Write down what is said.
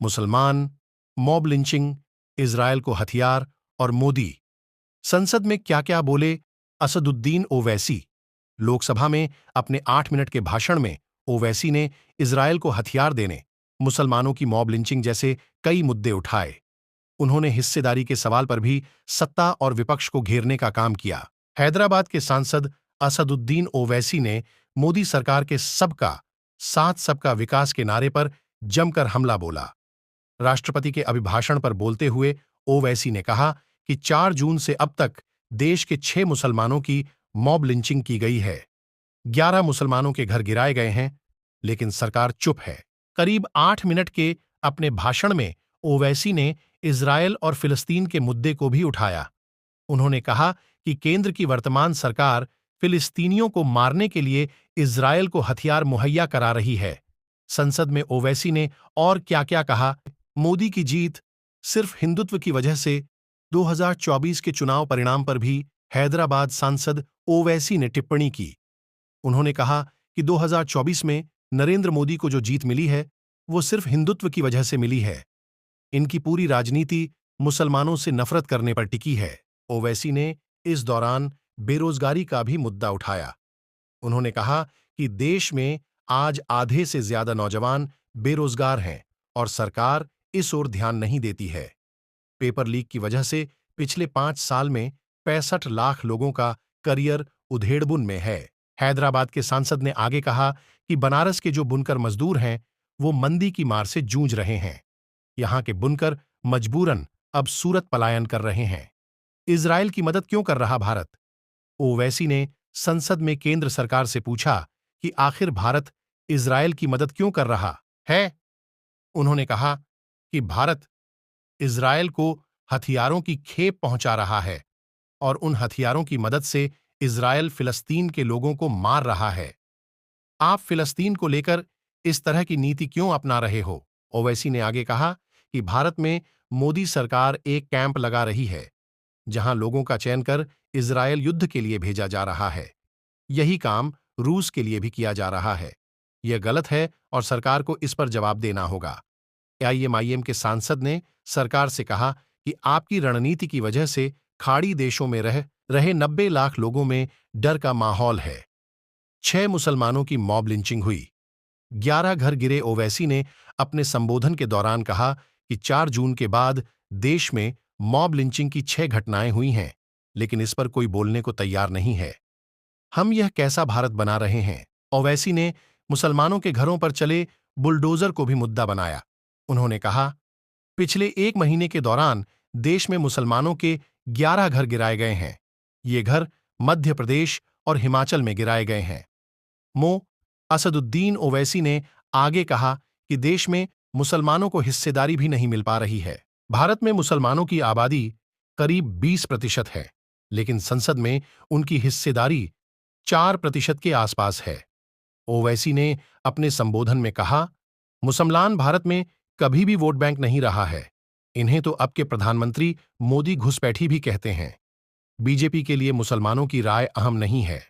मुसलमान, mob lynching, Israel को हथियार और मोदी। संसद में क्या क्या बोले असदुद्दीन ओवैसी। लोकसभा में अपने 8 मिनट के भाषण में ओवैसी ने इजरायल को हथियार देने, मुसलमानों की मॉब लिंचिंग जैसे कई मुद्दे उठाए। उन्होंने हिस्सेदारी के सवाल पर भी सत्ता और विपक्ष को घेरने का काम किया। हैदराबाद के सांसद असदुद्दीन ओवैसी ने मोदी सरकार के सबका साथ सबका विकास के नारे पर जमकर हमला बोला। राष्ट्रपति के अभिभाषण पर बोलते हुए ओवैसी ने कहा कि 4 जून से अब तक देश के 6 मुसलमानों की मॉब लिंचिंग की गई है। 11 मुसलमानों के घर गिराए गए हैं, लेकिन सरकार चुप है। करीब 8 मिनट के अपने भाषण में ओवैसी ने इजरायल और फिलिस्तीन के मुद्दे को भी उठाया। उन्होंने कहा कि केंद्र की वर्तमान सरकार फिलिस्तीनियों को मारने के लिए इजरायल को हथियार मुहैया करा रही है। संसद में ओवैसी ने और क्या-क्या कहा। मोदी की जीत सिर्फ हिंदुत्व की वजह से। 2024 के चुनाव परिणाम पर भी हैदराबाद सांसद ओवैसी ने टिप्पणी की। उन्होंने कहा कि 2024 में नरेंद्र मोदी को जो जीत मिली है, वो सिर्फ हिंदुत्व की वजह से मिली है। इनकी पूरी राजनीति मुसलमानों से नफरत करने पर टिकी है। ओवैसी ने इस दौरान बेरोजगारी का भी मुद्दा उठाया। उन्होंने कहा कि देश में आज आधे से ज्यादा नौजवान बेरोजगार हैं और सरकार इस ओर ध्यान नहीं देती है। पेपर लीक की वजह से पिछले 5 साल में 65 लाख लोगों का करियर उधेड़बुन में है। हैदराबाद के सांसद ने आगे कहा कि बनारस के जो बुनकर मजदूर हैं, वो मंदी की मार से जूझ रहे हैं। यहां के बुनकर मजबूरन अब सूरत पलायन कर रहे हैं। इजरायल की मदद क्यों कर रहा भारत? ओवैसी ने संसद में केंद्र सरकार से पूछा कि आखिर भारत इजरायल की मदद क्यों कर रहा है। उन्होंने कहा कि भारत इजरायल को हथियारों की खेप पहुंचा रहा है और उन हथियारों की मदद से इजरायल फिलिस्तीन के लोगों को मार रहा है। आप फिलिस्तीन को लेकर इस तरह की नीति क्यों अपना रहे हो? ओवैसी ने आगे कहा कि भारत में मोदी सरकार एक कैंप लगा रही है, जहां लोगों का चयन कर इजरायल युद्ध के लिए भेजा जा रहा है। यही काम रूस के लिए भी किया जा रहा है। यह गलत है और सरकार को इस पर जवाब देना होगा। आईएमआईएम के सांसद ने सरकार से कहा कि आपकी रणनीति की वजह से खाड़ी देशों में रह रहे 90 लाख लोगों में डर का माहौल है। 6 मुसलमानों की मॉब लिंचिंग हुई, 11 घर गिरे। ओवैसी ने अपने संबोधन के दौरान कहा कि 4 जून के बाद देश में मॉब लिंचिंग की 6 घटनाएं हुई हैं, लेकिन इस पर कोई बोलने को तैयार नहीं है। हम यह कैसा भारत बना रहे हैं? ओवैसी ने मुसलमानों के घरों पर चले बुलडोजर को भी मुद्दा बनाया। उन्होंने कहा, पिछले 1 महीने के दौरान देश में मुसलमानों के 11 घर गिराए गए हैं। ये घर मध्य प्रदेश और हिमाचल में गिराए गए हैं। असदुद्दीन ओवैसी ने आगे कहा कि देश में मुसलमानों को हिस्सेदारी भी नहीं मिल पा रही है। भारत में मुसलमानों की आबादी करीब 20% है, लेकिन संसद में उनकी हिस्सेदारी 4% के आसपास है। ओवैसी ने अपने संबोधन में कहा, मुसलमान भारत में कभी भी वोट बैंक नहीं रहा है। इन्हें तो अब के प्रधानमंत्री मोदी घुसपैठी भी कहते हैं। बीजेपी के लिए मुसलमानों की राय अहम नहीं है।